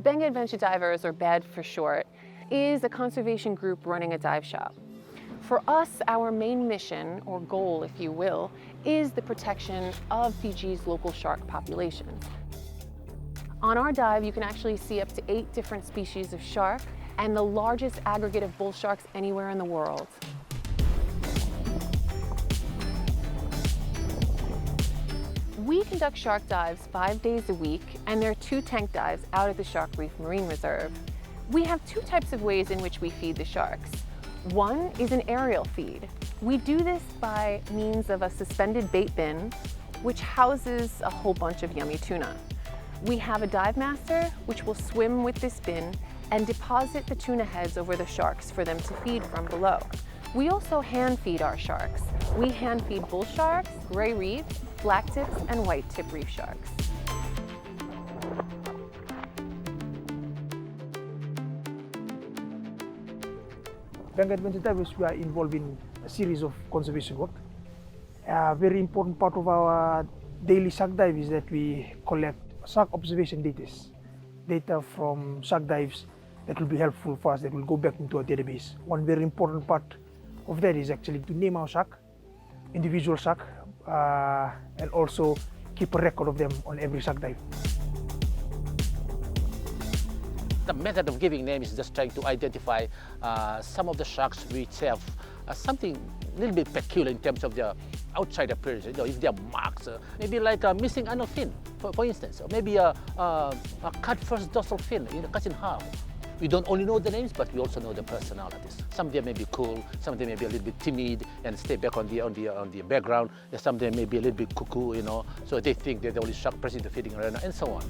Benga Adventure Divers, or BAD for short, is a conservation group running a dive shop. For us, our main mission, or goal if you will, is the protection of Fiji's local shark populations. On our dive, you can actually see up to 8 different species of shark and the largest aggregate of bull sharks anywhere in the world. We conduct shark dives 5 days a week, and there are 2 tank dives out at the Shark Reef Marine Reserve. We have 2 types of ways in which we feed the sharks. One is an aerial feed. We do this by means of a suspended bait bin, which houses a whole bunch of yummy tuna. We have a dive master, which will swim with this bin and deposit the tuna heads over the sharks for them to feed from below. We also hand feed our sharks. We hand feed bull sharks, gray reef, black tips, and white tip reef sharks. Benga Adventure Divers, we are involved in a series of conservation work. A very important part of our daily shark dive is that we collect shark observation data from shark dives that will be helpful for us, that will go back into our database. One very important part of that is actually to name our shark, individual shark, and also keep a record of them on every shark dive. The method of giving names is just trying to identify some of the sharks which have something a little bit peculiar in terms of their outside appearance. You know, if they are marks, maybe like a missing anal fin, for instance, or maybe a cut first dorsal fin, cut in half. We don't only know the names, but we also know the personalities. Some of them may be cool, some of them may be a little bit timid and stay back on the background. Some of them may be a little bit cuckoo, so they think they're the only shark present in the feeding arena, and so on.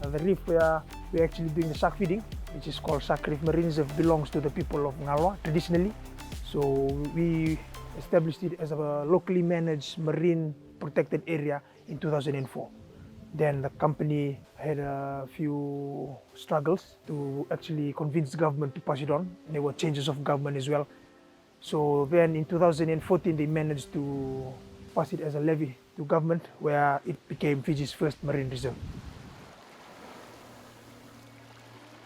The reef where we're actually doing the shark feeding, which is called Shark Reef Marine Reserve, belongs to the people of Ngalwa traditionally. So we established it as a locally managed marine protected area in 2004. Then the company had a few struggles to actually convince the government to pass it on. There were changes of government as well. So then in 2014 they managed to pass it as a levy to government, where it became Fiji's first marine reserve.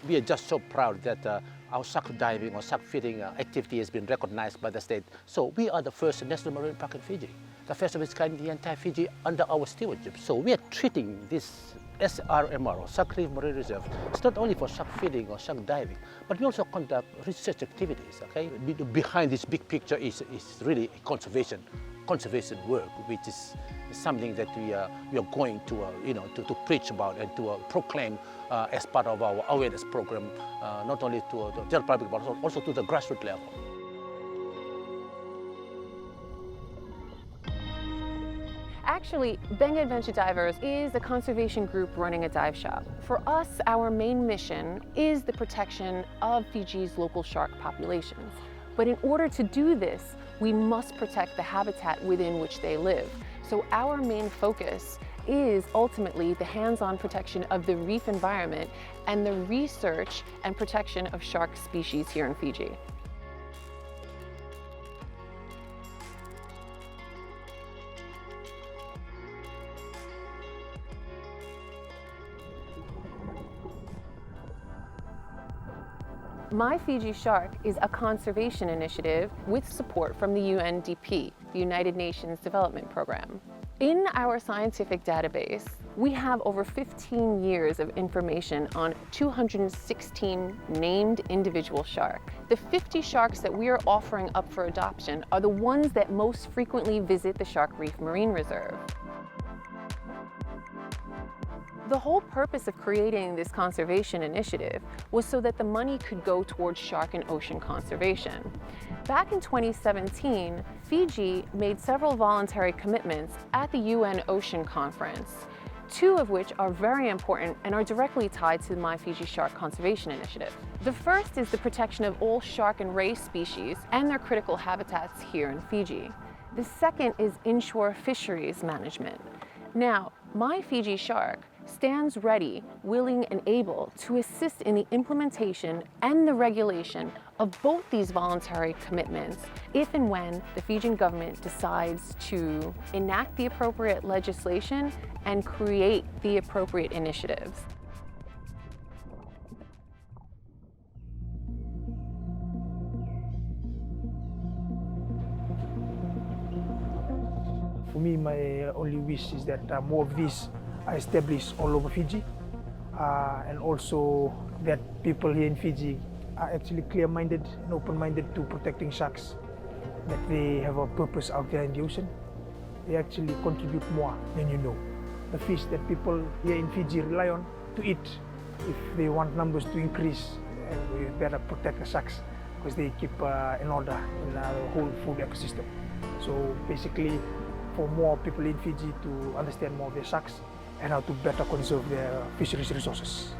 We are just so proud that our shark diving or shark feeding activity has been recognized by the state. So we are the first national marine park in Fiji, the first of its kind in the entire Fiji under our stewardship. So we are treating this SRMR, or Shark Reef Marine Reserve. It's not only for shark feeding or shark diving, but we also conduct research activities. Okay, behind this big picture is really conservation work, which is something that we are going to to preach about and to proclaim as part of our awareness program, not only to the general public but also to the grassroots level. Actually, Benga Adventure Divers is a conservation group running a dive shop. For us, our main mission is the protection of Fiji's local shark populations. But in order to do this, we must protect the habitat within which they live. So our main focus is ultimately the hands-on protection of the reef environment and the research and protection of shark species here in Fiji. My Fiji Shark is a conservation initiative with support from the UNDP, the United Nations Development Program. In our scientific database, we have over 15 years of information on 216 named individual shark. The 50 sharks that we are offering up for adoption are the ones that most frequently visit the Shark Reef Marine Reserve. The whole purpose of creating this conservation initiative was so that the money could go towards shark and ocean conservation. Back in 2017, Fiji made several voluntary commitments at the UN Ocean Conference, 2 of which are very important and are directly tied to the My Fiji Shark Conservation Initiative. The first is the protection of all shark and ray species and their critical habitats here in Fiji. The second is inshore fisheries management. Now, My Fiji Shark stands ready, willing and able to assist in the implementation and the regulation of both these voluntary commitments if and when the Fijian government decides to enact the appropriate legislation and create the appropriate initiatives. For me, my only wish is that more of these are established all over Fiji, and also that people here in Fiji are actually clear-minded and open-minded to protecting sharks, that they have a purpose out there in the ocean. They actually contribute more than you know. The fish that people here in Fiji rely on to eat, if they want numbers to increase, we better protect the sharks because they keep in order in the whole food ecosystem. So basically, for more people in Fiji to understand more of their sharks and how to better conserve their fisheries resources.